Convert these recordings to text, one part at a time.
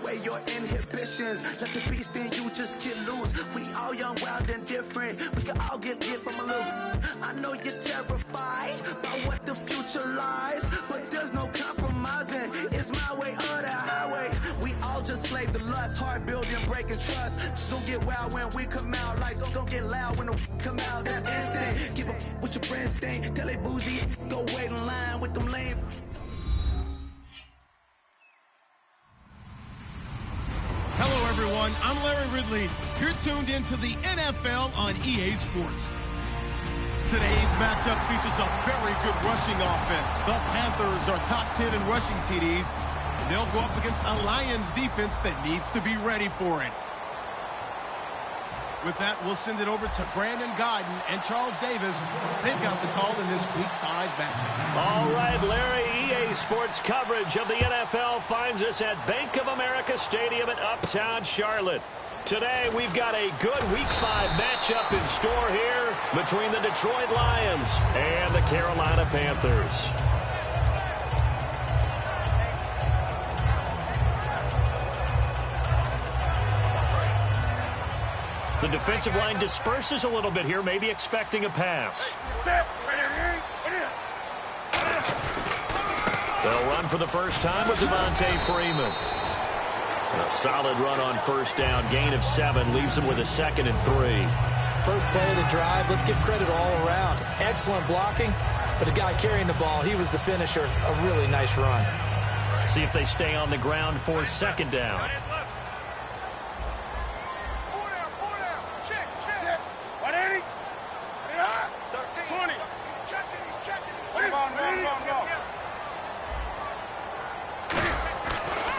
away your inhibitions. Let the beast in you just get loose. We all young, wild, and different. We can all get lit from a little. I know you're terrified by what the future lies, but there's no compromising. It's my way or the highway. We all just slave the lust, hard building, breaking trust. Don't get wild when we come out, like don't get loud when the come out. That's instant. Keep up with your friends, thing. Tell they bougie, go wait in line with them lame. Hello, everyone. I'm Larry Ridley. You're tuned into the NFL on EA Sports. Today's matchup features a very good rushing offense. The Panthers are top 10 in rushing TDs, and they'll go up against a Lions defense that needs to be ready for it. With that, we'll send it over to Brandon Godden and Charles Davis. They've got the call in this Week 5 matchup. All right, Larry, EA Sports coverage of the NFL finds us at Bank of America Stadium in Uptown Charlotte. Today, we've got a good Week 5 matchup in store here between the Detroit Lions and the Carolina Panthers. The defensive line disperses a little bit here, maybe expecting a pass. They'll run for the first time with Devontae Freeman. A solid run on first down. Gain of 7 leaves them with a 2nd and 3. First play of the drive. Let's give credit all around. Excellent blocking, but the guy carrying the ball, he was the finisher. A really nice run. See if they stay on the ground for 2nd down.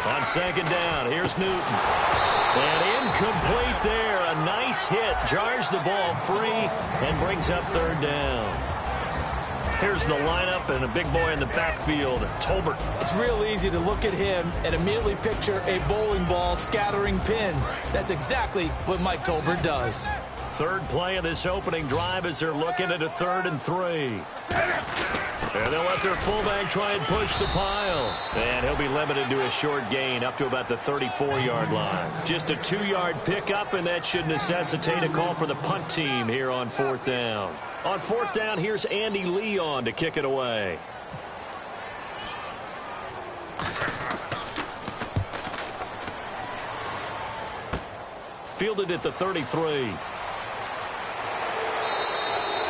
On 2nd down, here's Newton. And incomplete there. A nice hit. Jars the ball free and brings up 3rd down. Here's the lineup and a big boy in the backfield, Tolbert. It's real easy to look at him and immediately picture a bowling ball scattering pins. That's exactly what Mike Tolbert does. 3rd play of this opening drive as they're looking at a 3rd and 3. And they'll let their fullback try and push the pile. And he'll be limited to a short gain up to about the 34-yard line. Just a 2-yard pickup, and that should necessitate a call for the punt team here on 4th down. On 4th down, here's Andy Leon to kick it away. Fielded at the 33.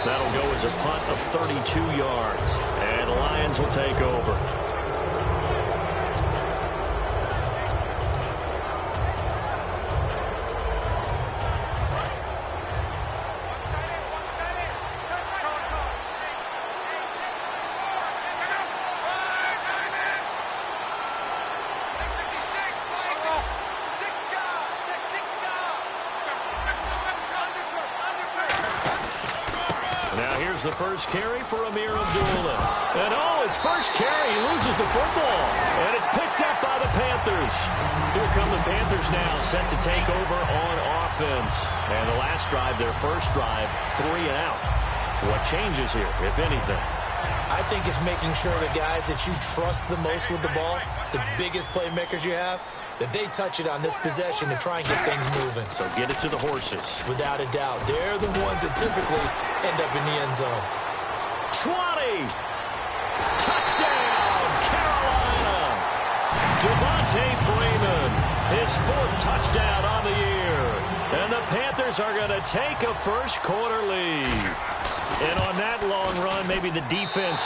That'll go as a punt of 32 yards. And the Lions will take over. The first carry for Amir Abdullah. And his first carry, he loses the football. And it's picked up by the Panthers. Here come the Panthers now, set to take over on offense. And the last drive, their first drive, 3 and out. What changes here, if anything? I think it's making sure the guys that you trust the most with the ball, the biggest playmakers you have, that they touch it on this possession to try and get things moving. So get it to the horses. Without a doubt. They're the ones that typically end up in the end zone. 20. Touchdown, Carolina. Devontae Freeman, his 4th touchdown on the year. And the Panthers are going to take a first-quarter lead. And on that long run, maybe the defense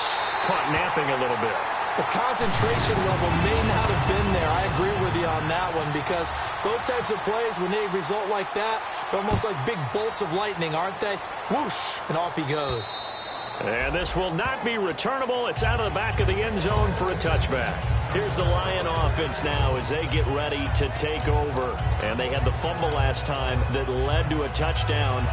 caught napping a little bit. The concentration level may not have been there. I agree with you on that one because those types of plays, when they result like that, they're almost like big bolts of lightning, aren't they? Whoosh, and off he goes. And this will not be returnable. It's out of the back of the end zone for a touchback. Here's the Lion offense now as they get ready to take over. And they had the fumble last time that led to a touchdown.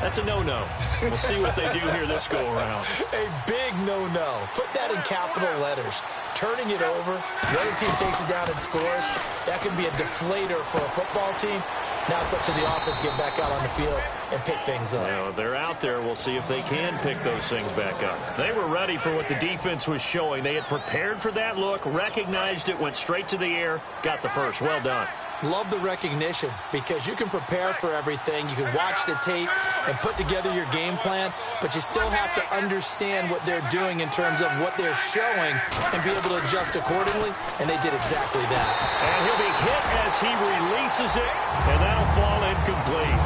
That's a no-no. We'll see what they do here this go-around. A big no-no. Put that in capital letters. Turning it over, the other team takes it down and scores. That can be a deflator for a football team. Now it's up to the offense to get back out on the field and pick things up. Well, they're out there. We'll see if they can pick those things back up. They were ready for what the defense was showing. They had prepared for that look, recognized it, went straight to the air, got the first. Well done. Love the recognition because you can prepare for everything. You can watch the tape and put together your game plan, but you still have to understand what they're doing in terms of what they're showing and be able to adjust accordingly, and they did exactly that. And he'll be hit as he releases it, and that'll fall incomplete.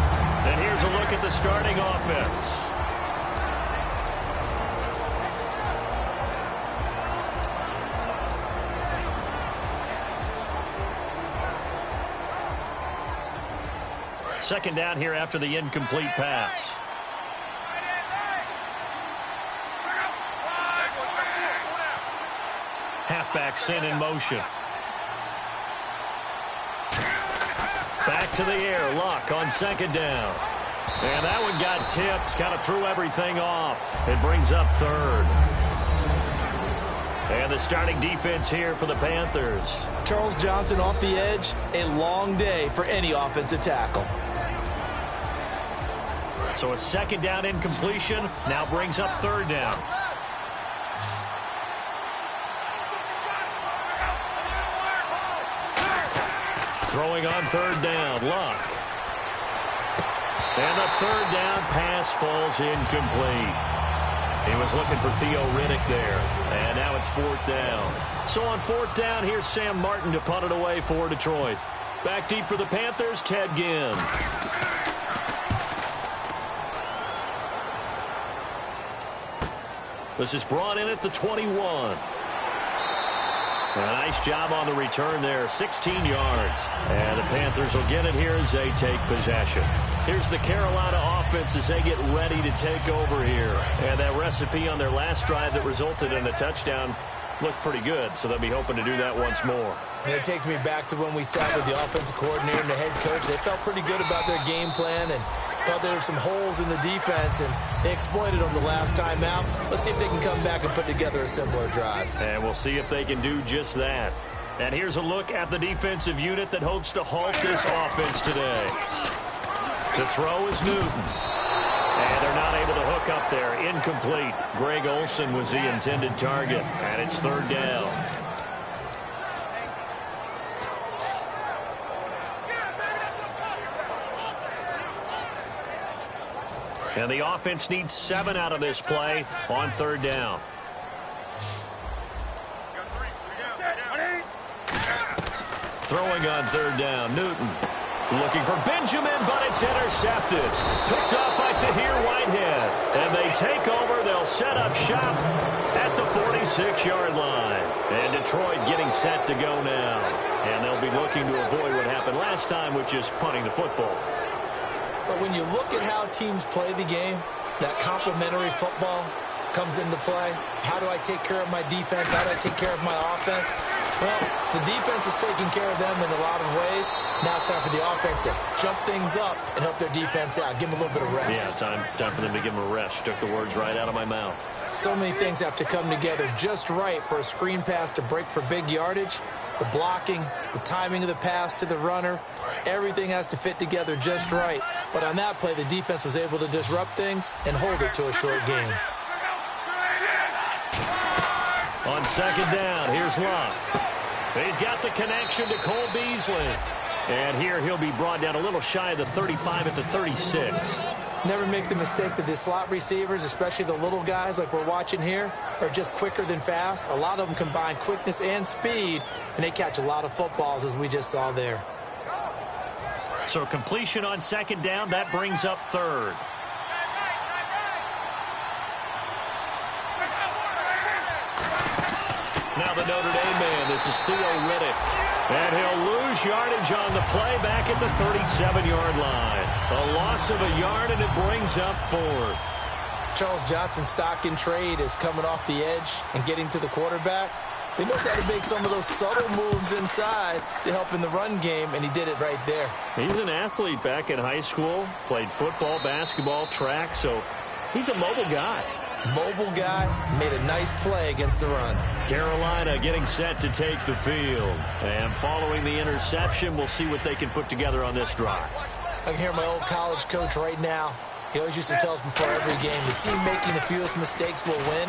And here's a look at the starting offense. Second down here after the incomplete pass. Halfback sent in motion. Back to the air. Luck on second down. And that one got tipped. Kind of threw everything off. It brings up third. And the starting defense here for the Panthers. Charles Johnson off the edge. A long day for any offensive tackle. So a second down incompletion now brings up third down. Throwing on third down, Luck. And the third down pass falls incomplete. He was looking for Theo Riddick there. And now it's fourth down. So on fourth down, here's Sam Martin to punt it away for Detroit. Back deep for the Panthers, Ted Ginn. This is brought in at the 21. A nice job on the return there, 16 yards. And the Panthers will get it here as they take possession. Here's the Carolina offense as they get ready to take over here. And that recipe on their last drive that resulted in a touchdown looked pretty good, so they'll be hoping to do that once more. And it takes me back to when we sat with the offensive coordinator and the head coach. They felt pretty good about their game plan and thought there were some holes in the defense, and they exploited them the last time out. Let's see if they can come back and put together a similar drive. And we'll see if they can do just that. And here's a look at the defensive unit that hopes to halt this offense today. To throw is Newton. And they're not able to hook up there. Incomplete. Greg Olsen was the intended target. And it's third down. And the offense needs 7 out of this play on third down. Throwing on third down, Newton. Looking for Benjamin, but it's intercepted. Picked up by Tahir Whitehead. And they take over. They'll set up shop at the 46-yard line. And Detroit getting set to go now. And they'll be looking to avoid what happened last time, which is punting the football. But when you look at how teams play the game, that complementary football comes into play. How do I take care of my defense? How do I take care of my offense? Well, the defense is taking care of them in a lot of ways. Now it's time for the offense to jump things up and help their defense out. Give them a little bit of rest. Yeah, it's time for them to give them a rest. Took the words right out of my mouth. So many things have to come together just right for a screen pass to break for big yardage. The blocking, the timing of the pass to the runner, everything has to fit together just right. But on that play, the defense was able to disrupt things and hold it to a short game. On second down, here's Luck. He's got the connection to Cole Beasley. And here he'll be brought down a little shy of the 35 at the 36. Never make the mistake that the slot receivers, especially the little guys like we're watching here, are just quicker than fast. A lot of them combine quickness and speed, and they catch a lot of footballs, as we just saw there. So completion on second down, that brings up third. Now the Notre Dame man, this is Theo Riddick. And he'll lose yardage on the play back at the 37-yard line. A loss of a yard, and it brings up fourth. Charles Johnson's stock in trade is coming off the edge and getting to the quarterback. He knows how to make some of those subtle moves inside to help in the run game, and he did it right there. He's an athlete back in high school, played football, basketball, track, so he's a mobile guy. Mobile guy, made a nice play against the run. Carolina getting set to take the field. And following the interception, we'll see what they can put together on this drive. I can hear my old college coach right now. He always used to tell us before every game, the team making the fewest mistakes will win.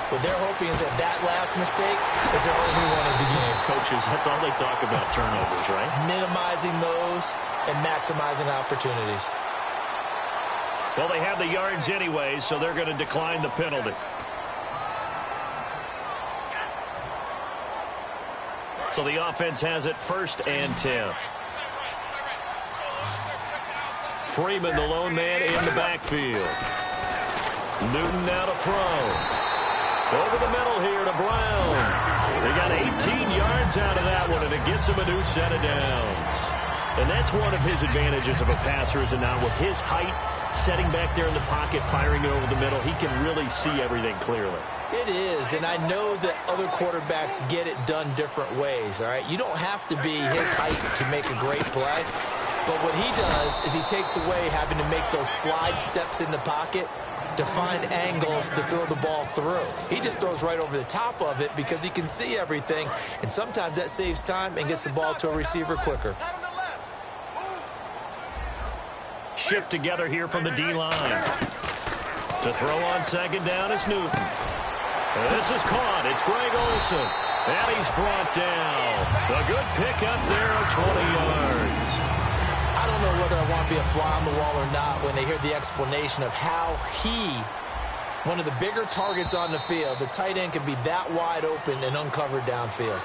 What they're hoping is that last mistake is their only one of the game. Coaches, that's all they talk about, turnovers, right? Minimizing those and maximizing opportunities. Well, they have the yards anyway, so they're going to decline the penalty. So the offense has it 1st and 10. Freeman, the lone man, in the backfield. Newton now to throw. Over the middle here to Brown. They got 18 yards out of that one, and it gets him a new set of downs. And that's one of his advantages of a passer, is it not? With his height, setting back there in the pocket, firing it over the middle, he can really see everything clearly. It is, and I know that other quarterbacks get it done different ways, all right? You don't have to be his height to make a great play, but what he does is he takes away having to make those slide steps in the pocket to find angles to throw the ball through. He just throws right over the top of it because he can see everything, and sometimes that saves time and gets the ball to a receiver quicker. Shift together here from the D-line. To throw on 2nd down is Newton. This is caught. It's Greg Olsen. And he's brought down. A good pickup there of 20 yards. I don't know whether I want to be a fly on the wall or not when they hear the explanation of how one of the bigger targets on the field, the tight end, can be that wide open and uncovered downfield.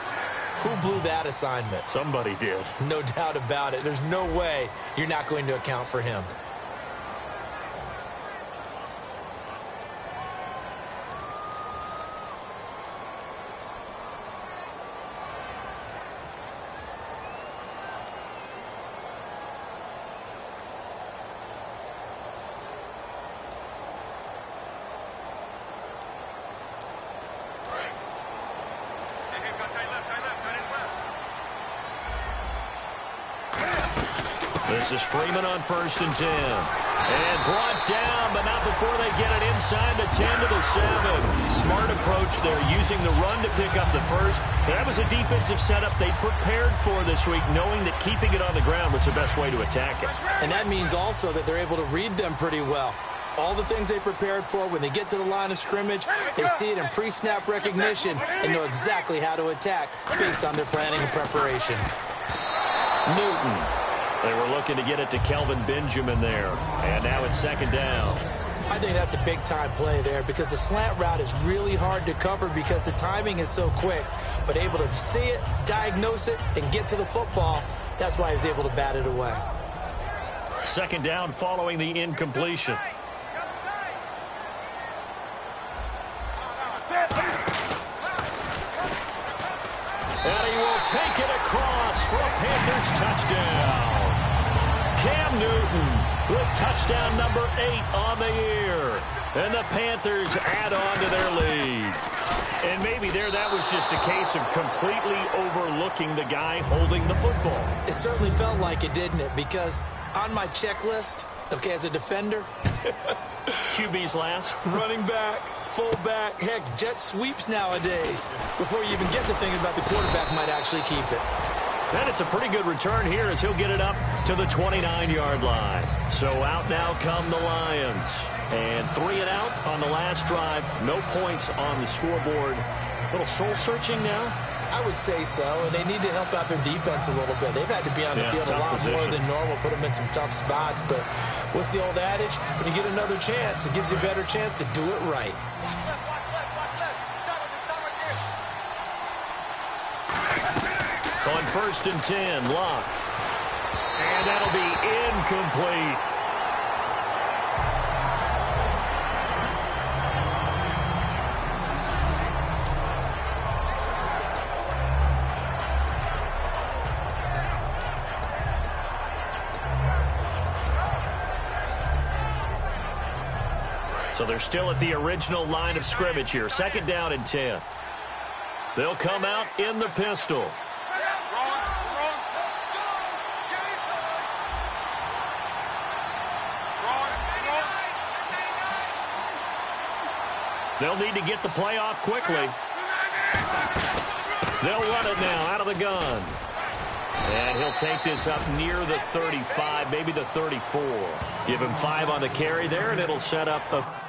Who blew that assignment? Somebody did. No doubt about it. There's no way you're not going to account for him. This is Freeman on 1st and 10. And brought down, but not before they get it inside the 10 to the 7. Smart approach there, using the run to pick up the first. That was a defensive setup they prepared for this week, knowing that keeping it on the ground was the best way to attack it. And that means also that they're able to read them pretty well. All the things they prepared for, when they get to the line of scrimmage, they see it in pre-snap recognition and know exactly how to attack based on their planning and preparation. Newton. They were looking to get it to Kelvin Benjamin there. And now it's 2nd down. I think that's a big-time play there because the slant route is really hard to cover because the timing is so quick. But able to see it, diagnose it, and get to the football, that's why he was able to bat it away. 2nd down following the incompletion. And he will take it across for a Panthers touchdown. Cam Newton with touchdown number 8 on the year. And the Panthers add on to their lead. And maybe that was just a case of completely overlooking the guy holding the football. It certainly felt like it, didn't it? Because on my checklist, okay, as a defender, QB's last. running back, fullback, heck, jet sweeps nowadays. Before you even get to thinking about the quarterback might actually keep it. And it's a pretty good return here as he'll get it up to the 29-yard line. So out now come the Lions. And 3 and out on the last drive. No points on the scoreboard. A little soul-searching now? I would say so, and they need to help out their defense a little bit. They've had to be on the field a lot more than normal, put them in some tough spots. But what's the old adage? When you get another chance, it gives you a better chance to do it right. On 1st and 10, Locke. And that'll be incomplete. So they're still at the original line of scrimmage here. 2nd down and 10. They'll come out in the pistol. They'll need to get the play off quickly. They'll run it now out of the gun. And he'll take this up near the 35, maybe the 34. Give him 5 on the carry there, and it'll set up a...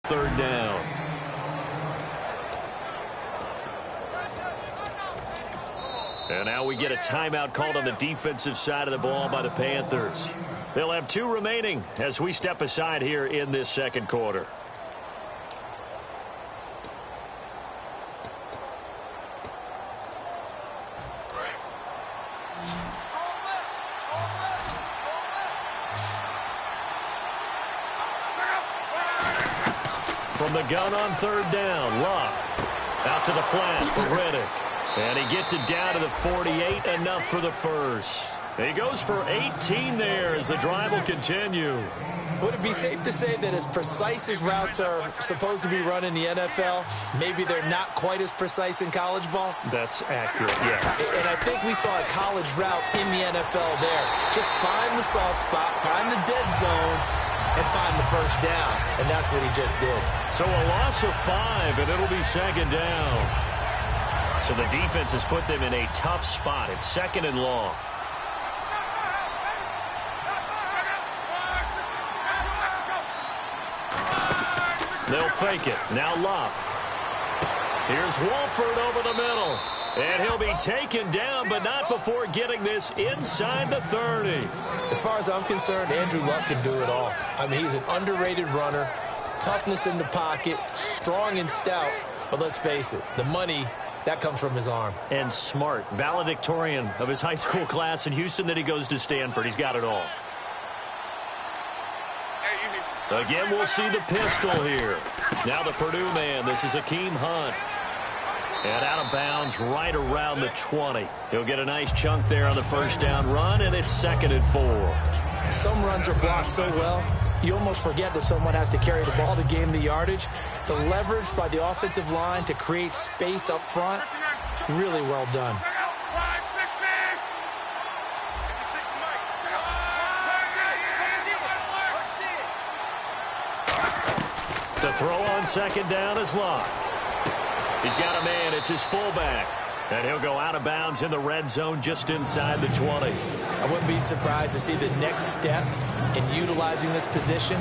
Third down. And now we get a timeout called on the defensive side of the ball by the Panthers. They'll have 2 remaining as we step aside here in this second quarter. From the gun on third down, Luck. Out to the flat for Reddick. And he gets it down to the 48, enough for the first. He goes for 18 there as the drive will continue. Would it be safe to say that as precise as routes are supposed to be run in the NFL, maybe they're not quite as precise in college ball? That's accurate, yeah. And I think we saw a college route in the NFL there. Just find the soft spot, find the dead zone, and find the first down. And that's what he just did. So a loss of 5, and it'll be second down. So the defense has put them in a tough spot. It's second and long. They'll fake it. Now Lop. Here's Wolford over the middle. And he'll be taken down, but not before getting this inside the 30. As far as I'm concerned, Andrew Luck can do it all. I mean, he's an underrated runner. Toughness in the pocket, strong and stout. But let's face it, the money, that comes from his arm. And smart, valedictorian of his high school class in Houston. Then he goes to Stanford. He's got it all. Again, we'll see the pistol here. Now the Purdue man. This is Akeem Hunt. And out of bounds right around the 20. He'll get a nice chunk there on the first down run, and it's second and 4. Some runs are blocked so well, you almost forget that someone has to carry the ball to gain the yardage. The leverage by the offensive line to create space up front, really well done. To throw on second down is Locke. He's got a man. It's his fullback. And he'll go out of bounds in the red zone just inside the 20. I wouldn't be surprised to see the next step in utilizing this position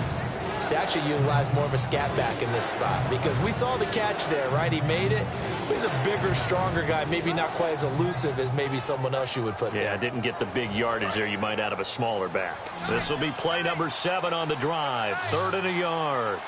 is to actually utilize more of a scat back in this spot. Because we saw the catch there, right? He made it. But he's a bigger, stronger guy. Maybe not quite as elusive as maybe someone else you would put there. Yeah, didn't get the big yardage there you might out of a smaller back. This will be play number 7 on the drive. 3rd and a yard.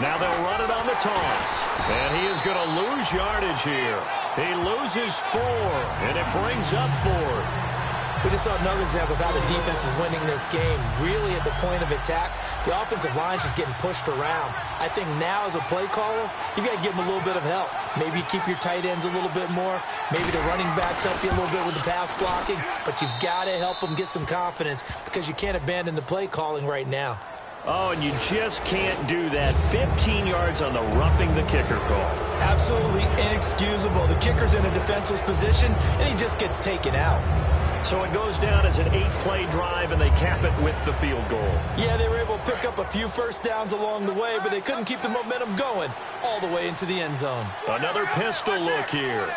Now they'll run it on the toss. And he is going to lose yardage here. He loses 4, and it brings up 4th. We just saw another example of how the defense is winning this game. Really at the point of attack, the offensive line is just getting pushed around. I think now as a play caller, you've got to give them a little bit of help. Maybe keep your tight ends a little bit more. Maybe the running backs help you a little bit with the pass blocking. But you've got to help them get some confidence because you can't abandon the play calling right now. Oh, and you just can't do that. 15 yards on the roughing the kicker call. Absolutely inexcusable. The kicker's in a defenseless position, and he just gets taken out. So it goes down as an 8-play drive, and they cap it with the field goal. Yeah, they were able to pick up a few first downs along the way, but they couldn't keep the momentum going all the way into the end zone. Another pistol look here.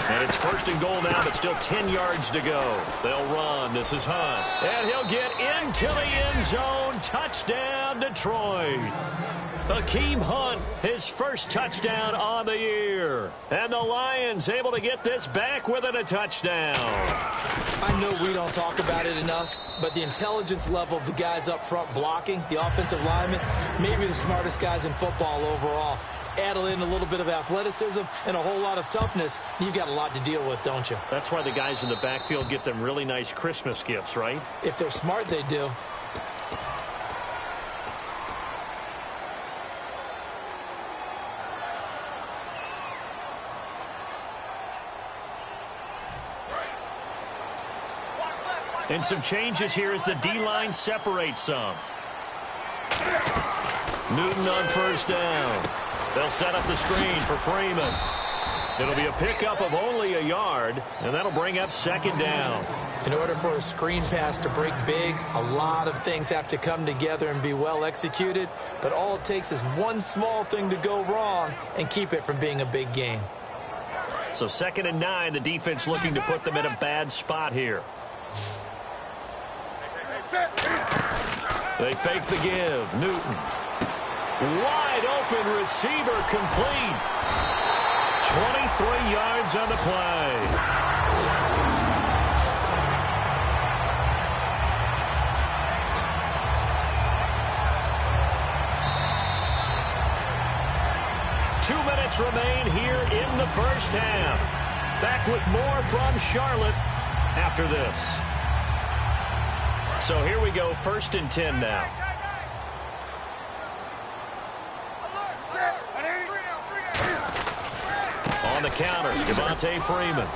And it's 1st and goal now, but still 10 yards to go. They'll run. This is Hunt. And he'll get into the end zone. Touchdown, Detroit. Akeem Hunt, his first touchdown on the year. And the Lions able to get this back within a touchdown. I know we don't talk about it enough, but the intelligence level of the guys up front blocking, the offensive linemen, maybe the smartest guys in football overall. add in a little bit of athleticism and a whole lot of toughness, you've got a lot to deal with, don't you? That's why the guys in the backfield get them really nice Christmas gifts, right? If they're smart, they do. And some changes here as the D-line separates some. Newton on first down. They'll set up the screen for Freeman. It'll be a pickup of only a yard, and that'll bring up second down. In order for a screen pass to break big, a lot of things have to come together and be well executed, but all it takes is one small thing to go wrong and keep it from being a big game. So 2nd and 9, the defense looking to put them in a bad spot here. They fake the give. Newton. Wide open receiver complete. 23 yards on the play. Two minutes remain here in the first half. Back with more from Charlotte after this. So here we go, 1st and 10 now. On the counter, Devontae Freeman.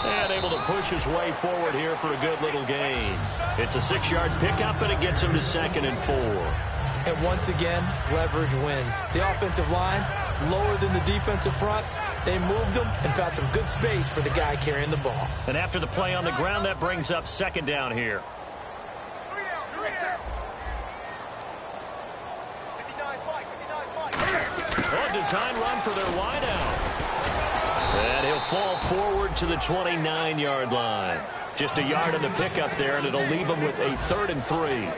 And able to push his way forward here for a good little gain. It's a 6-yard pickup, and it gets him to 2nd and 4. And once again, leverage wins. The offensive line, lower than the defensive front. They moved them and found some good space for the guy carrying the ball. And after the play on the ground, that brings up 2nd down here. Design run for their wideout. And he'll fall forward to the 29-yard line. Just a yard on the pickup there, and it'll leave him with a 3rd and 3.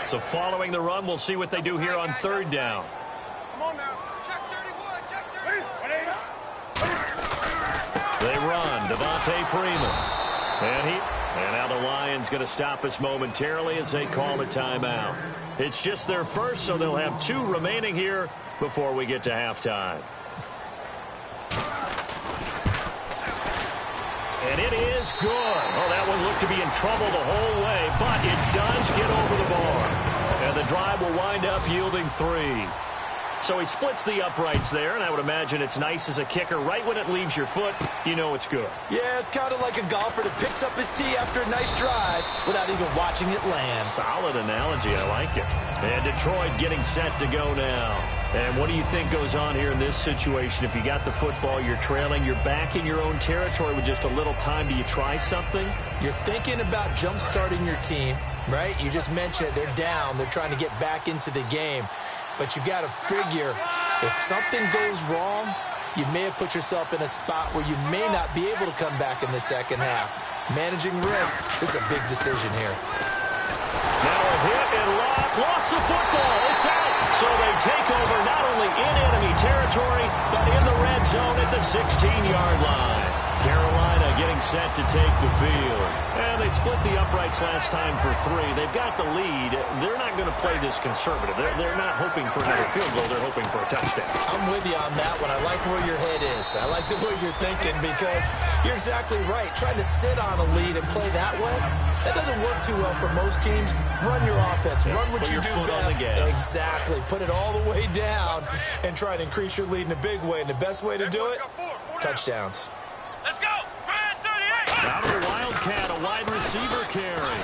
So following the run, we'll see what they do here on 3rd down. They run, Devontae Freeman. And now the Lions going to stop us momentarily as they call a timeout. It's just their first, so they'll have 2 remaining here before we get to halftime. And it is good. Oh, that one looked to be in trouble the whole way, but it does get over the bar. And the drive will wind up yielding 3. So he splits the uprights there, and I would imagine it's nice as a kicker. Right when it leaves your foot, you know it's good. Yeah, it's kind of like a golfer that picks up his tee after a nice drive without even watching it land. Solid analogy. I like it. And Detroit getting set to go now. And what do you think goes on here in this situation? If you got the football, you're trailing, you're back in your own territory with just a little time. Do you try something? You're thinking about jump-starting your team, right? You just mentioned it. They're down. They're trying to get back into the game. But you got to figure, if something goes wrong, you may have put yourself in a spot where you may not be able to come back in the second half. Managing risk is a big decision here. Now a hit and lost the football. It's out. So they take over not only in enemy territory, but in the red zone at the 16-yard line. Carolina getting set to take the field. And they split the uprights last time for 3. They've got the lead. They're not going to play this conservative. They're not hoping for another field goal. They're hoping for a touchdown. I'm with you on that one. I like where your head is. I like the way you're thinking because you're exactly right. Trying to sit on a lead and play that way, that doesn't work too well for most teams. Run your offense. Run what you do best. Exactly. Put it all the way down and try to increase your lead in a big way. And the best way to do it, touchdowns. Let's go. Out of the Wildcat, a wide receiver carry.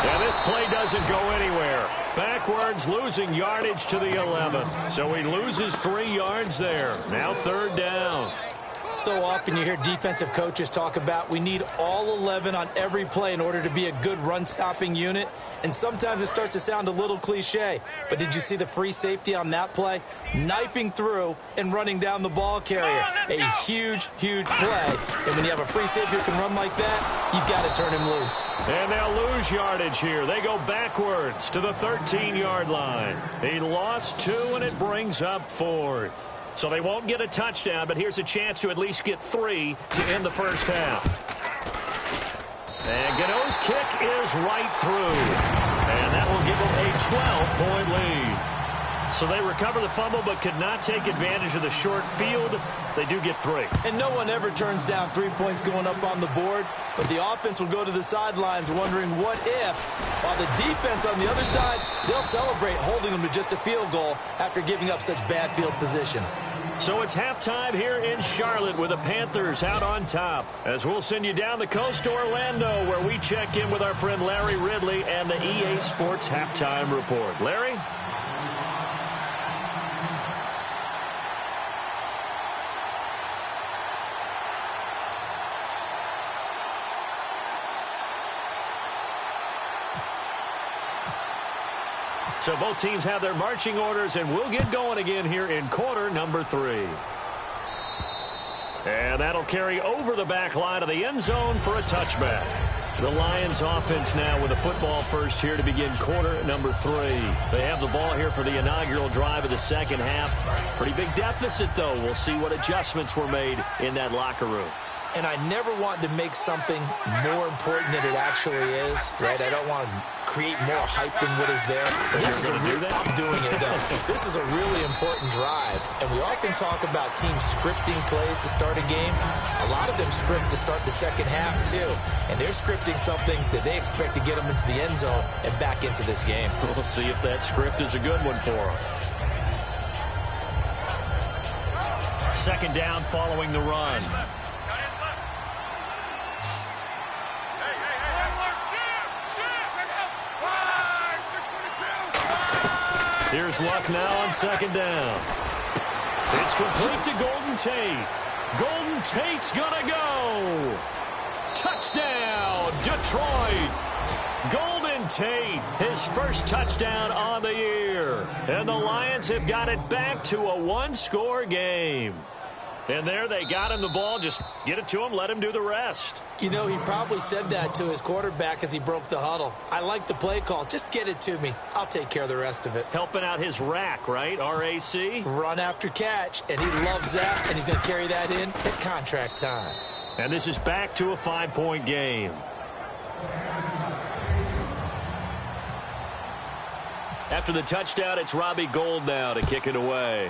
And this play doesn't go anywhere. Backwards, losing yardage to the 11. So he loses 3 yards there. Now 3rd down. So often you hear defensive coaches talk about we need all 11 on every play in order to be a good run-stopping unit. And sometimes it starts to sound a little cliche. But did you see the free safety on that play? Knifing through and running down the ball carrier. A huge, huge play. And when you have a free safety who can run like that, you've got to turn him loose. And they'll lose yardage here. They go backwards to the 13-yard line. He lost 2, and it brings up 4th. So they won't get a touchdown, but here's a chance to at least get 3 to end the first half. And Gano's kick is right through. And that will give them a 12-point lead. So they recover the fumble but could not take advantage of the short field. They do get 3. And no one ever turns down 3 points going up on the board, but the offense will go to the sidelines wondering what if, while the defense on the other side, they'll celebrate holding them to just a field goal after giving up such bad field position. So it's halftime here in Charlotte with the Panthers out on top. As we'll send you down the coast to Orlando, where we check in with our friend Larry Ridley and the EA Sports Halftime Report. Larry? So both teams have their marching orders, and we'll get going again here in quarter number 3. And that'll carry over the back line of the end zone for a touchback. The Lions offense now with a football first here to begin quarter number 3. They have the ball here for the inaugural drive of the second half. Pretty big deficit, though. We'll see what adjustments were made in that locker room. And I never want to make something more important than it actually is, right? I don't want to create more hype than what is there. This is I'm doing it, though. This is a really important drive, and we often talk about teams scripting plays to start a game. A lot of them script to start the second half, too, and they're scripting something that they expect to get them into the end zone and back into this game. We'll see if that script is a good one for them. Second down following the run. Here's Luck now on second down. It's complete to Golden Tate. Golden Tate's gonna go. Touchdown, Detroit. Golden Tate, his first touchdown on the year. And the Lions have got it back to a one-score game. And there they got him the ball. Just get it to him, let him do the rest. You know, he probably said that to his quarterback as he broke the huddle. I like the play call. Just get it to me. I'll take care of the rest of it. Helping out his rack, right? R-A-C? Run after catch, and he loves that, and he's going to carry that in at contract time. And this is back to a 5-point game. After the touchdown, it's Robbie Gould now to kick it away.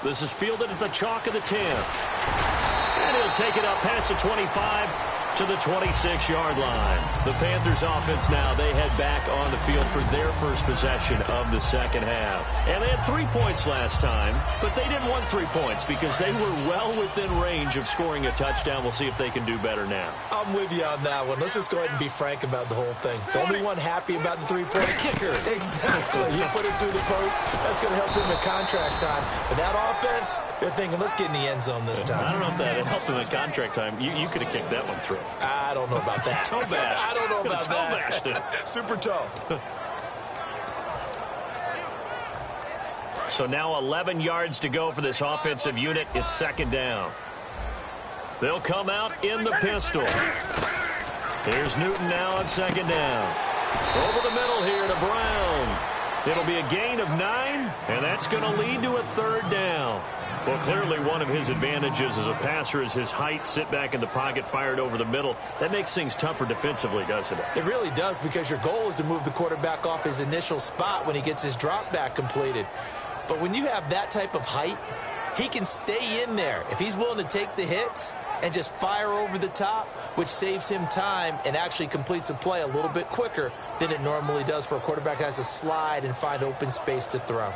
This is fielded at the chalk of the 10. And he'll take it up past the 25 to the 26-yard line. The Panthers offense now, they head back on the field for their first possession of the second half. And they had 3 points last time, but they didn't want 3 points because they were well within range of scoring a touchdown. We'll see if they can do better now. I'm with you on that one. Let's just go ahead and be frank about the whole thing. The only one happy about the 3-point kicker. Exactly. You put it through the post. That's going to help him at contract time. But that offense, they're thinking, let's get in the end zone this time. I don't know if that helped him at contract time. You could have kicked that one through. I don't know about that. Toe bash. I don't know about toe that. Bashed it. Super toe. So now 11 yards to go for this offensive unit. It's second down. They'll come out in the pistol. Here's Newton now on second down. Over the middle here to Brown. It'll be a gain of 9, and that's going to lead to a third down. Well, clearly one of his advantages as a passer is his height, sit back in the pocket, fired over the middle. That makes things tougher defensively, doesn't it? It really does, because your goal is to move the quarterback off his initial spot when he gets his drop back completed. But when you have that type of height, he can stay in there if he's willing to take the hits and just fire over the top, which saves him time and actually completes a play a little bit quicker than it normally does for a quarterback that has to slide and find open space to throw.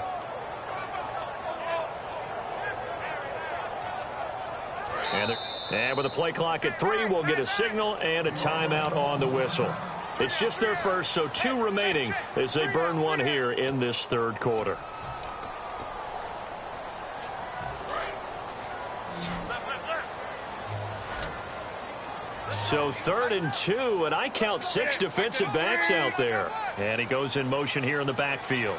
And with a play clock at 3, we'll get a signal and a timeout on the whistle. It's just their first, so 2 remaining as they burn one here in this third quarter. So 3rd and 2, and I count 6 defensive backs out there. And he goes in motion here in the backfield.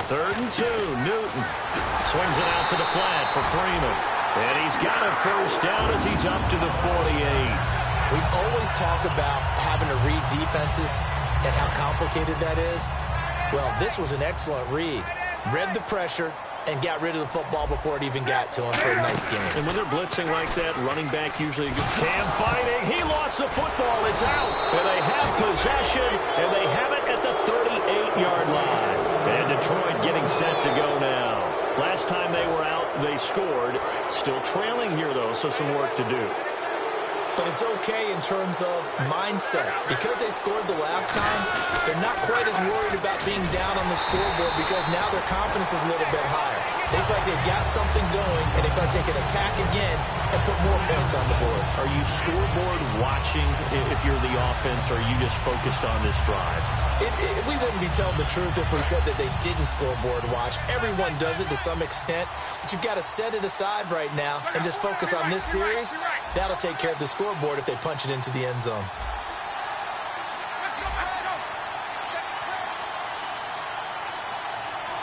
3rd and 2, Newton swings it out to the flat for Freeman. And he's got a first down as he's up to the 48. We always talk about having to read defenses and how complicated that is. Well, this was an excellent read. Read the pressure and got rid of the football before it even got to him for a nice game. And when they're blitzing like that, running back usually gets Cam fighting. He lost the football. It's out. And they have possession, and they have it at the 38-yard line. And Detroit getting set to go now. Last time they were out, they scored. Still trailing here, though, so some work to do. But it's okay in terms of mindset. Because they scored the last time, they're not quite as worried about being down on the scoreboard because now their confidence is a little bit higher. They feel like they've got something going, and they feel like they can attack again and put more points on the board. Are you scoreboard watching if you're the offense, or are you just focused on this drive? We wouldn't be telling the truth if we said that they didn't scoreboard watch. Everyone does it to some extent, but you've got to set it aside right now and just focus on this series. That'll take care of the scoreboard if they punch it into the end zone.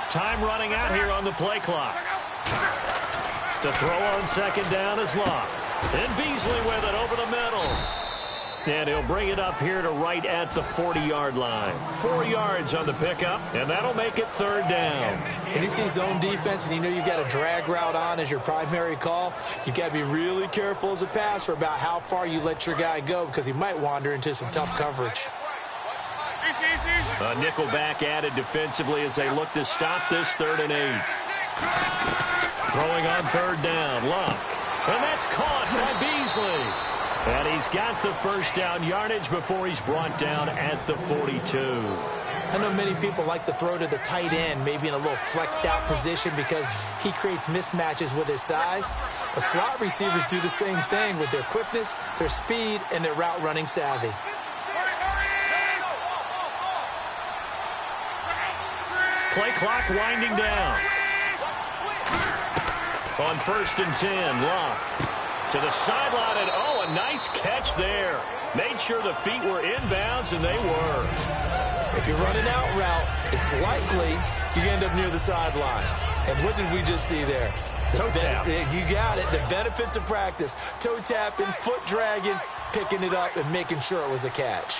Time running out here on the play clock. To throw on second down is Locke. And Beasley with it over the middle. And he'll bring it up here to right at the 40-yard line. 4 yards on the pickup, and that'll make it third down. And you see zone defense, and you know you've got a drag route on as your primary call. You've got to be really careful as a passer about how far you let your guy go because he might wander into some tough coverage. A nickel back added defensively as they look to stop this 3rd and 8. Throwing on third down, Locke. And that's caught by Beasley. And he's got the first down yardage before he's brought down at the 42. I know many people like to throw to the tight end, maybe in a little flexed out position because he creates mismatches with his size. But slot receivers do the same thing with their quickness, their speed, and their route running savvy. Play clock winding down. On 1st and 10, Locke. To the sideline, and oh, a nice catch there. Made sure the feet were inbounds, and they were. If you're running out route, it's likely you end up near the sideline. And what did we just see there? Toe tap. You got it. The benefits of practice. Toe tapping, foot dragging, picking it up, and making sure it was a catch.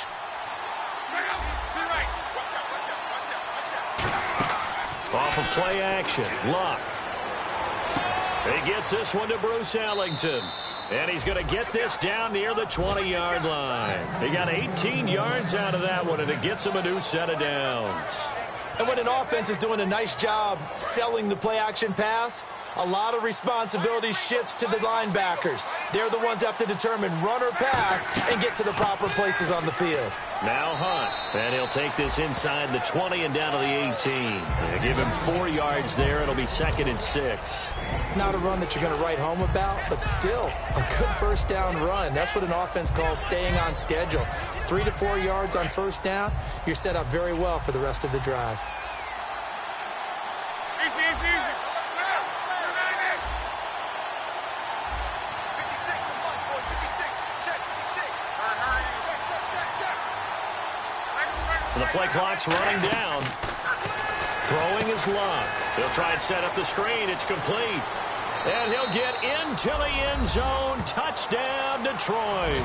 Off of play action, Locke. He gets this one to Bruce Ellington. And he's going to get this down near the 20-yard line. He got 18 yards out of that one, and it gets him a new set of downs. And when an offense is doing a nice job selling the play-action pass, a lot of responsibility shifts to the linebackers. They're the ones that have to determine run or pass and get to the proper places on the field. Now Hunt, and he'll take this inside the 20 and down to the 18. They'll give him 4 yards there. It'll be 2nd and 6. Not a run that you're going to write home about, but still a good first down run. That's what an offense calls staying on schedule. 3 to 4 yards on first down, you're set up very well for the rest of the drive. And the play clock's running down. Throwing is Locke. He'll try and set up the screen. It's complete. And he'll get into the end zone. Touchdown, Detroit.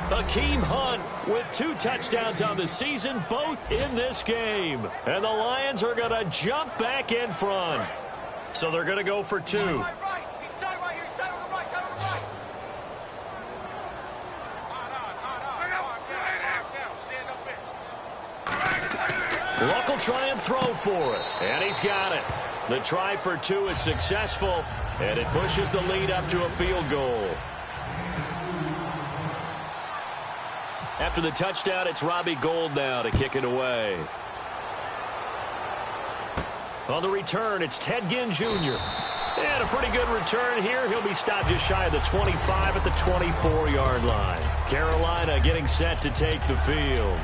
Hakeem Hunt with 2 touchdowns on the season, both in this game. And the Lions are going to jump back in front. So they're going to go for 2. Luck will try and throw for it. And he's got it. The try for 2 is successful. And it pushes the lead up to a field goal. After the touchdown, it's Robbie Gould now to kick it away. On the return, it's Ted Ginn Jr. And a pretty good return here. He'll be stopped just shy of the 25 at the 24-yard line. Carolina getting set to take the field.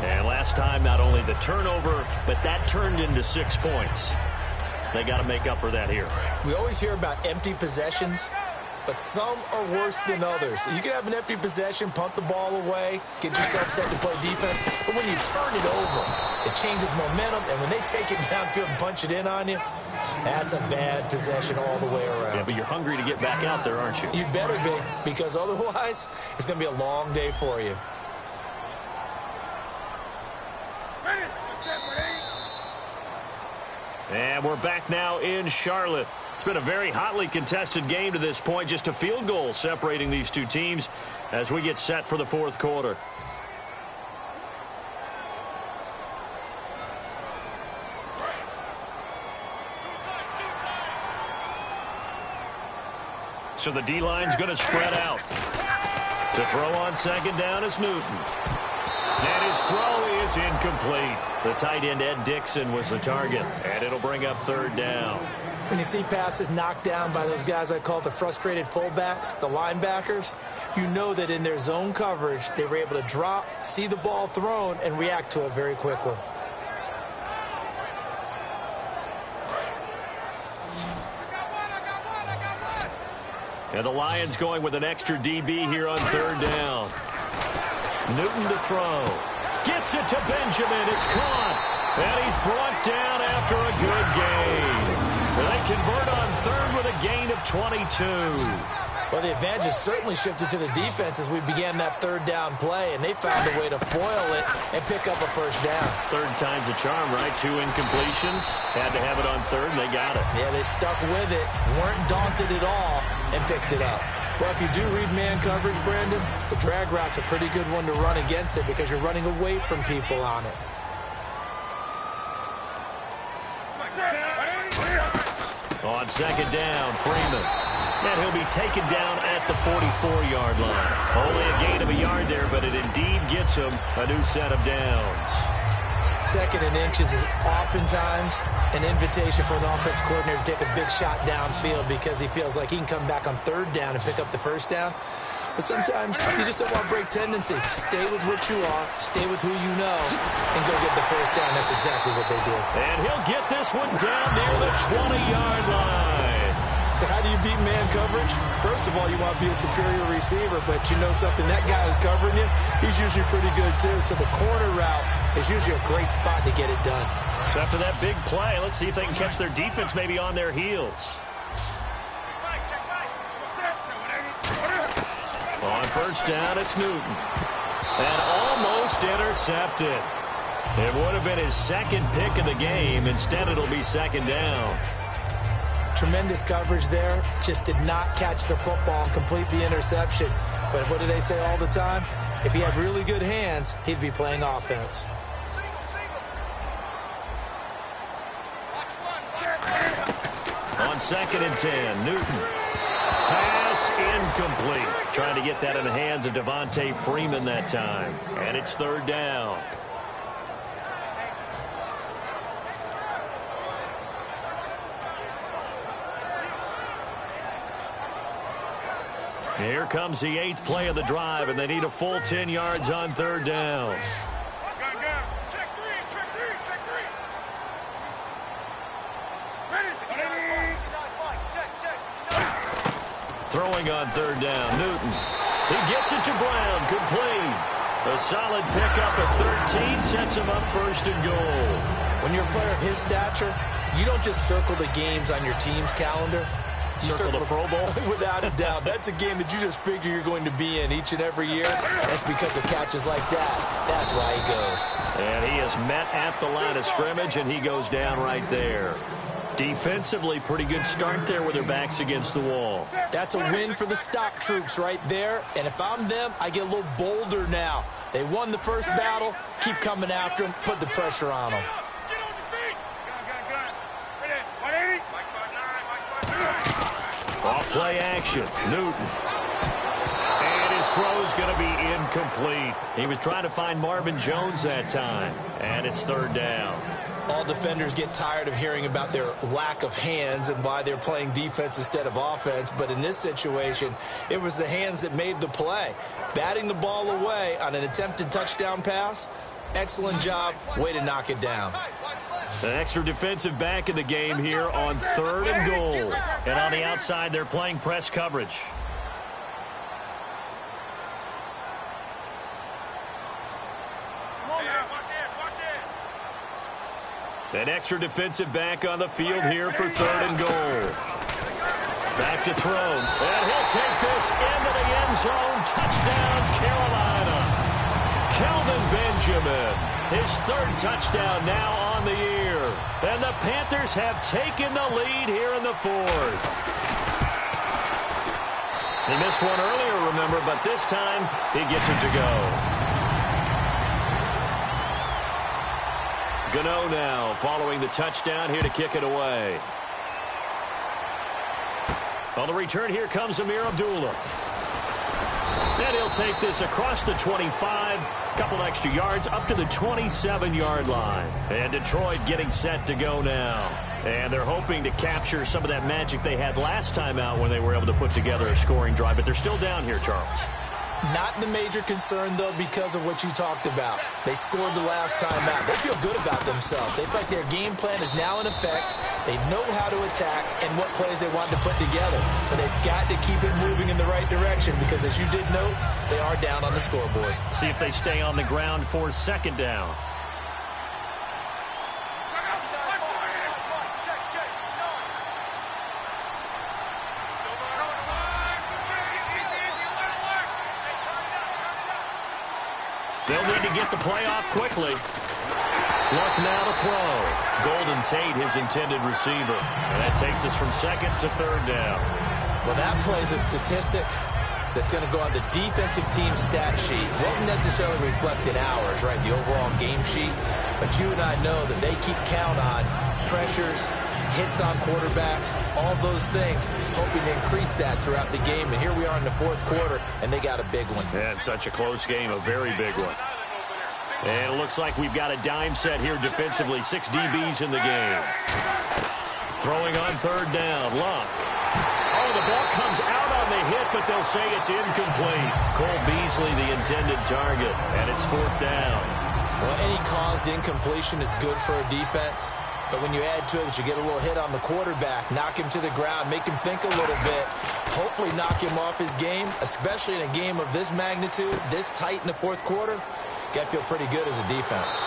And last time, not only the turnover, but that turned into 6 points. They got to make up for that here. We always hear about empty possessions, but some are worse than others. You can have an empty possession, punt the ball away, get yourself set to play defense, but when you turn it over, it changes momentum, and when they take it downfield and punch it in on you, That's a bad possession all the way around. Yeah, but you're hungry to get back out there, aren't you? You better be, because otherwise it's going to be a long day for you. And we're back now in Charlotte. It's been a very hotly contested game to this point. Just a field goal separating these two teams as we get set for the fourth quarter. So the D-line's going to spread out. To throw on second down is Newton. And his throw is incomplete. The tight end, Ed Dixon, was the target. And it'll bring up third down. When you see passes knocked down by those guys I call the frustrated fullbacks, the linebackers, you know that in their zone coverage, they were able to drop, see the ball thrown, and react to it very quickly. And the Lions going with an extra DB here on third down. Newton to throw. Gets it to Benjamin. It's caught. And he's brought down after a good gain. They convert on third with a gain of 22. Well, the advantage has certainly shifted to the defense as we began that third down play, and they found a way to foil it and pick up a first down. Third time's a charm, right? 2 incompletions. Had to have it on third, and they got it. Yeah, they stuck with it, weren't daunted at all, and picked it up. Well, if you do read man coverage, Brandon, the drag route's a pretty good one to run against it because you're running away from people on it. On second down, Freeman. And he'll be taken down at the 44-yard line. Only a gain of a yard there, but it indeed gets him a new set of downs. Second and inches is oftentimes an invitation for an offense coordinator to take a big shot downfield because he feels like he can come back on third down and pick up the first down. But sometimes you just don't want to break tendency. Stay with what you are, stay with who you know, and go get the first down. That's exactly what they did. And he'll get this one down near the 20-yard line. So how do you beat man coverage? First of all, you want to be a superior receiver, but you know something, that guy who's covering you, he's usually pretty good too. So the corner route is usually a great spot to get it done. So after that big play, let's see if they can catch their defense maybe on their heels. On first down, it's Newton. And almost intercepted. It would have been his second pick of the game. Instead, it'll be second down. Tremendous coverage there. Just did not catch the football and complete the interception. But what do they say all the time? If he had really good hands, he'd be playing offense. On second and 10, Newton. Pass incomplete. Trying to get that in the hands of Devontae Freeman that time. And it's third down. Here comes the 8th play of the drive, and they need a full 10 yards on third down. Check three. Throwing on third down, Newton. He gets it to Brown, complete. A solid pickup at 13 sets him up first and goal. When you're a player of his stature, you don't just circle the games on your team's calendar. You circle the Pro Bowl? Without a doubt. That's a game that you just figure you're going to be in each and every year. That's because of catches like that. That's why he goes. And he is met at the line of scrimmage, and he goes down right there. Defensively, pretty good start there with their backs against the wall. That's a win for the stock troops right there. And if I'm them, I get a little bolder now. They won the first battle. Keep coming after them. Put the pressure on them. Off play action, Newton. And his throw is going to be incomplete. He was trying to find Marvin Jones that time. And it's third down. All defenders get tired of hearing about their lack of hands and why they're playing defense instead of offense. But in this situation, it was the hands that made the play. Batting the ball away on an attempted touchdown pass, excellent job. Way to knock it down. An extra defensive back in the game here on third and goal. And on the outside, they're playing press coverage. An extra defensive back on the field here for 3rd and goal. Back to throw. And he'll take this into the end zone. Touchdown, Carolina. Kelvin Benjamin, his 3rd touchdown now on the year. And the Panthers have taken the lead here in the 4th. He missed one earlier, remember, but this time he gets it to go. Gano now following the touchdown here to kick it away. On the return, here comes Amir Abdullah. And he'll take this across the 25, couple extra yards up to the 27-yard line. And Detroit getting set to go now. And they're hoping to capture some of that magic they had last time out when they were able to put together a scoring drive. But they're still down here, Charles. Not the major concern, though, because of what you talked about. They scored the last time out. They feel good about themselves. They feel like their game plan is now in effect. They know how to attack and what plays they want to put together. But they've got to keep it moving in the right direction because, as you did note, they are down on the scoreboard. See if they stay on the ground for 2nd down. They'll need to get the play off quickly. Luck now to throw. Golden Tate, his intended receiver. And that takes us from 2nd to 3rd down. Well, that plays a statistic that's going to go on the defensive team stat sheet. Won't necessarily reflect in ours, right, the overall game sheet. But you and I know that they keep count on pressures, hits on quarterbacks, all those things, hoping to increase that throughout the game. And here we are in the 4th quarter, and they got a big one. And such a close game, a very big one. And it looks like we've got a dime set here defensively. 6 DBs in the game. Throwing on 3rd down. Luck. Oh, the ball comes out on the hit, but they'll say it's incomplete. Cole Beasley, the intended target, and it's 4th down. Well, any caused incompletion is good for a defense. But when you add to it that you get a little hit on the quarterback, knock him to the ground, make him think a little bit, hopefully knock him off his game, especially in a game of this magnitude, this tight in the 4th quarter, got to feel pretty good as a defense.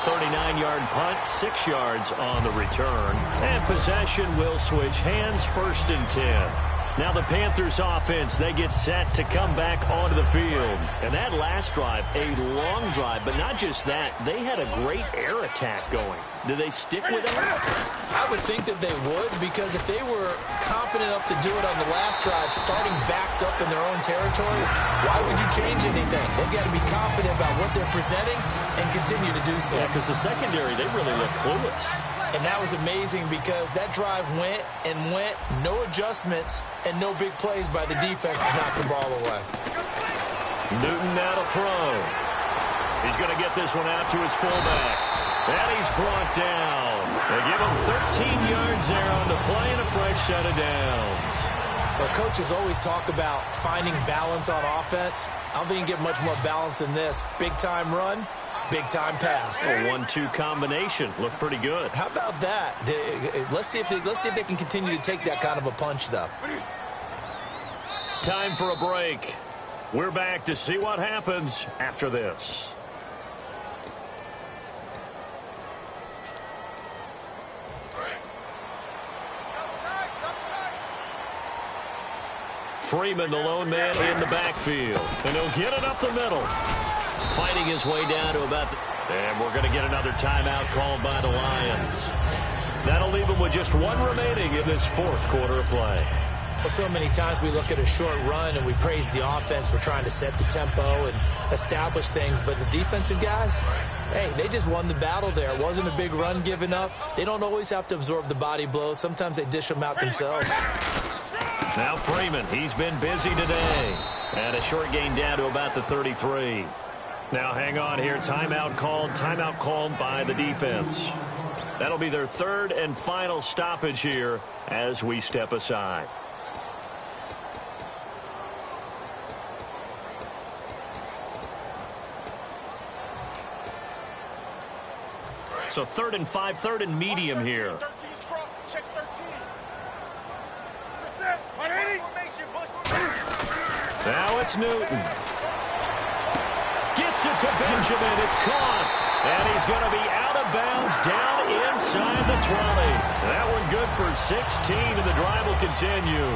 39-yard punt, 6 yards on the return. And possession will switch hands, 1st and 10. Now the Panthers offense, they get set to come back onto the field. And that last drive, a long drive, but not just that, they had a great air attack going. Do they stick with it? I would think that they would, because if they were confident enough to do it on the last drive, starting backed up in their own territory, why would you change anything? They've got to be confident about what they're presenting and continue to do so. Yeah, because the secondary, they really look clueless. And that was amazing because that drive went and went, no adjustments, and no big plays by the defense to knock the ball away. Newton now to throw. He's going to get this one out to his fullback. And he's brought down. They give him 13 yards there on the play and a fresh set of downs. Well, coaches always talk about finding balance on offense. I don't think you can get much more balance than this. Big-time run, big-time pass. A 1-2 combination. Looked pretty good. How about that? Let's see if they can continue to take that kind of a punch, though. Time for a break. We're back to see what happens after this. Freeman, the lone man in the backfield. And he'll get it up the middle. Fighting his way down to about and we're going to get another timeout called by the Lions. That'll leave them with just 1 remaining in this 4th quarter of play. Well, so many times we look at a short run and we praise the offense for trying to set the tempo and establish things. But the defensive guys, hey, they just won the battle there. It wasn't a big run given up. They don't always have to absorb the body blows. Sometimes they dish them out themselves. Now Freeman, he's been busy today. And a short gain down to about the 33. Now hang on here. Timeout called by the defense. That'll be their 3rd and final stoppage here as we step aside. So 3rd and 5, 3rd and medium here. Check 13. Now it's Newton. Gets it to Benjamin. It's caught. And he's going to be out of bounds down inside the 20. That one good for 16, and the drive will continue.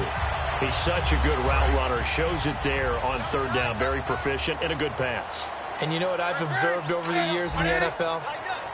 He's such a good route runner. Shows it there on third down. Very proficient and a good pass. And you know what I've observed over the years in the NFL?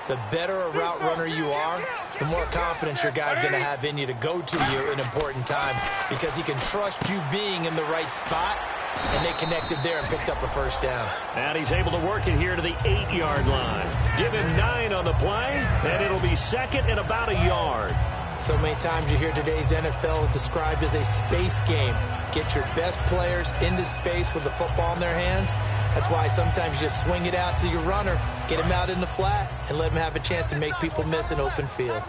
The better a route runner you are, the more confidence your guy's going to have in you to go to you in important times because he can trust you being in the right spot, and they connected there and picked up a first down. And he's able to work it here to the 8-yard line. Give him 9 on the play, and it'll be second and about a yard. So many times you hear today's NFL described as a space game. Get your best players into space with the football in their hands. That's why sometimes you just swing it out to your runner, get him out in the flat, and let him have a chance to make people miss an open field.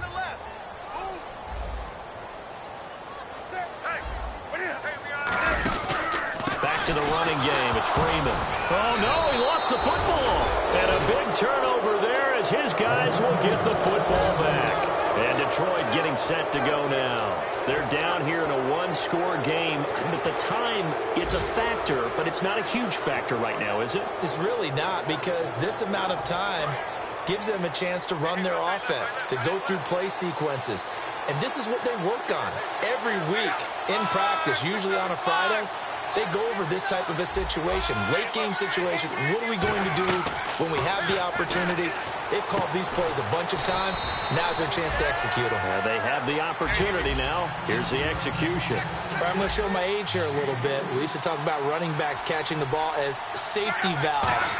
Back to the running game. It's Freeman. Oh, no, he lost the football. And a big turnover there as his guys will get the football back. And Detroit getting set to go now. They're down here in a one-score game. At the time, it's a factor, but it's not a huge factor right now, is it? It's really not, because this amount of time gives them a chance to run their offense, to go through play sequences. And this is what they work on every week in practice, usually on a Friday. They go over this type of a situation, late-game situation. What are we going to do when we have the opportunity? They've called these plays a bunch of times. Now's their chance to execute them. They have the opportunity now. Here's the execution. I'm going to show my age here a little bit. We used to talk about running backs catching the ball as safety valves.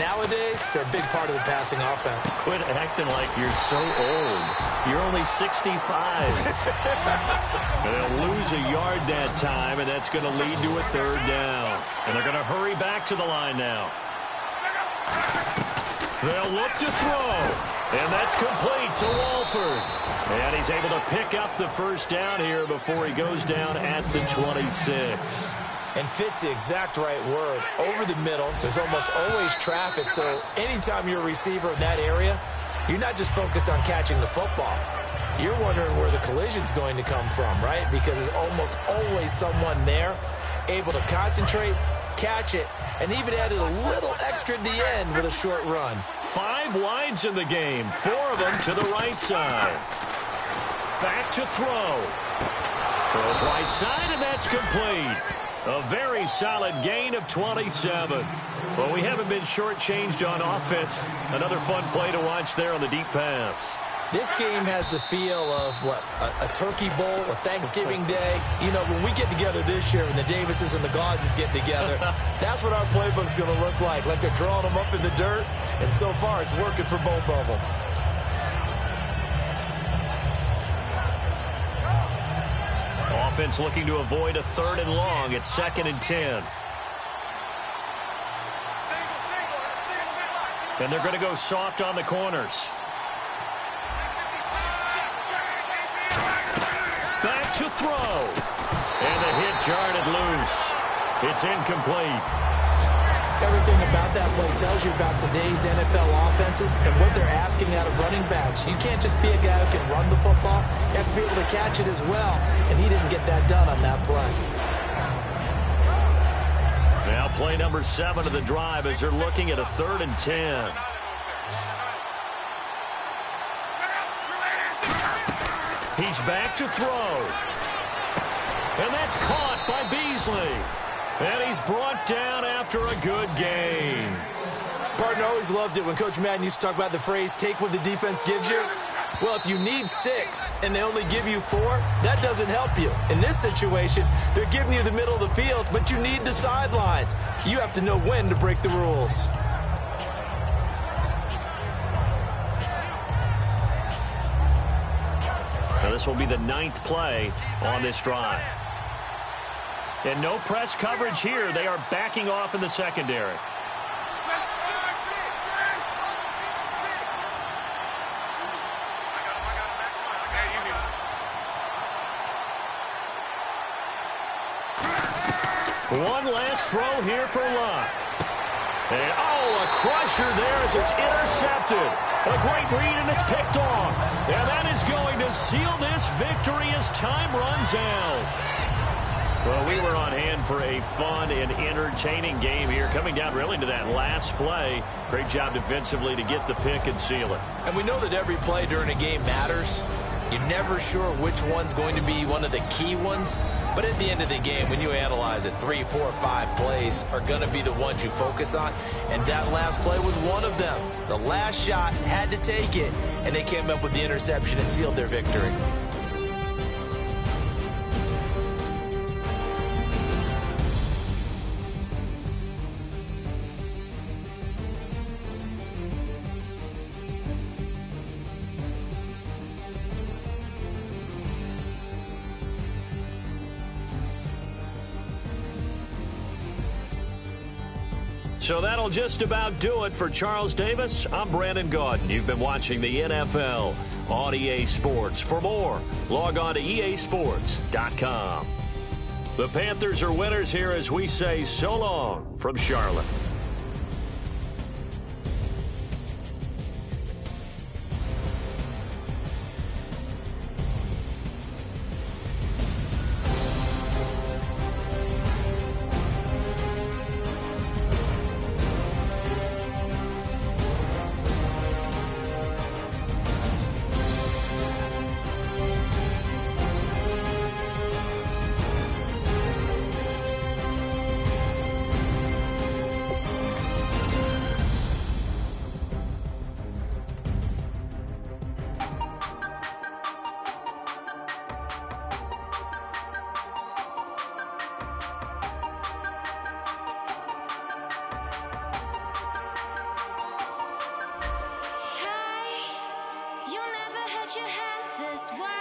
Nowadays, they're a big part of the passing offense. Quit acting like you're so old. You're only 65. They'll lose a yard that time, and that's going to lead to a third down. And they're going to hurry back to the line now. They'll look to throw, and that's complete to Walford. And he's able to pick up the first down here before he goes down at the 26. And fits the exact right word. Over the middle, there's almost always traffic, so anytime you're a receiver in that area, you're not just focused on catching the football. You're wondering where the collision's going to come from, right? Because there's almost always someone there able to concentrate, catch it, and even added a little extra at the end with a short run. 5 wides in the game, 4 of them to the right side. Back to throw. Throws right side, and that's complete. A very solid gain of 27. Well, we haven't been shortchanged on offense. Another fun play to watch there on the deep pass. This game has the feel of, what, a turkey bowl, a Thanksgiving day. You know, when we get together this year and the Davises and the Gaudens get together, that's what our playbook's going to look like they're drawing them up in the dirt. And so far, it's working for both of them. Offense looking to avoid a 3rd and long. It's 2nd and 10. And they're going to go soft on the corners. Back to throw. And the hit jarred it loose. It's incomplete. Everything about that play tells you about today's NFL offenses and what they're asking out of running backs. You can't just be a guy who can run the football. You have to be able to catch it as well, and he didn't get that done on that play. Now play number 7 of the drive as they're looking at a 3rd and 10. He's back to throw. And that's caught by Beasley. And he's brought down after a good gain. Partner, always loved it when Coach Madden used to talk about the phrase, take what the defense gives you. Well, if you need 6 and they only give you 4, that doesn't help you. In this situation, they're giving you the middle of the field, but you need the sidelines. You have to know when to break the rules. Now this will be the 9th play on this drive. And no press coverage here. They are backing off in the secondary. One last throw here for Luck. And, a crusher there as it's intercepted. A great read, and it's picked off. And that is going to seal this victory as time runs out. Well, we were on hand for a fun and entertaining game here, coming down really to that last play. Great job defensively to get the pick and seal it. And we know that every play during a game matters. You're never sure which one's going to be one of the key ones. But at the end of the game, when you analyze it, 3, 4, 5 plays are going to be the ones you focus on. And that last play was one of them. The last shot had to take it, and they came up with the interception and sealed their victory. So that'll just about do it for Charles Davis. I'm Brandon Gaudin. You've been watching the NFL on EA Sports. For more, log on to easports.com. The Panthers are winners here as we say so long from Charlotte. You never had your head this wide.